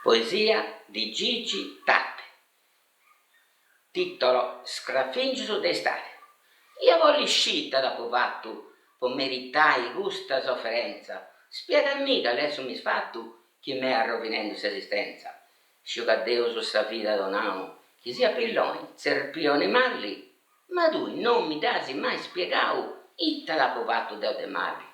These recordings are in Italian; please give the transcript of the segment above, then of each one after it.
Poesia di Gigi Tatte. Titolo Scrafingio d'estate. Io voglio scitta dopo fatto, per meritare questa sofferenza. Spiegami che adesso mi sfatto che mi è rovinando l'esistenza. Scio che Dio su sta vita donamo, che sia pilloni, serpioni malli, ma tu non mi dasi mai spiegato itta dopo fatto de mali.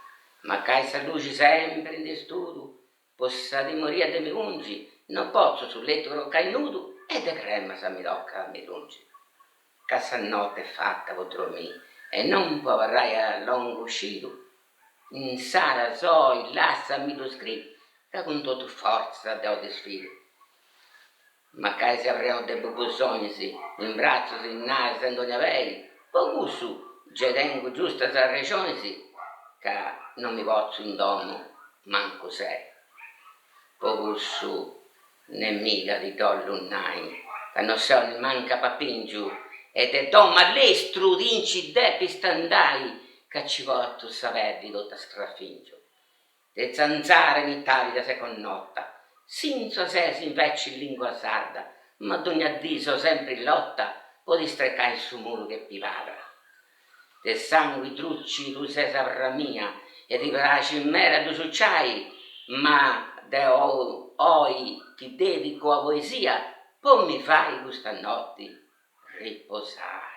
Ma che sa luce sempre in studio, possa di morire de mi ungi, non posso sul letto roccare nudo e de crema se mi tocca mi lungi. Che notte è fatta per dormire e non può varrai a lungo uscito. In sala soi lassa mi lo scritto che con tutta forza devo sfido. Ma che se avremo dei bisogni in braccio, in naso, in ogni vei, poco su, già tengo giusta la regione che non mi posso in dono manco sei. Poco su, nemica di dollunai, che non so ne manca papingiu, e te do malestru d'inci depi standai, che ci votto saperdi tutta strafingio. Te zanzare in Italia se connotta, senza se si invece in lingua sarda, ma d'ogni addiso sempre in lotta, può distreccare il suo muro che pivara. Te sangue trucci tu sei saprà mia, e ti piace in mera tu succiai, ma de oi ti dedico a poesia, poi mi fai questa notte riposare.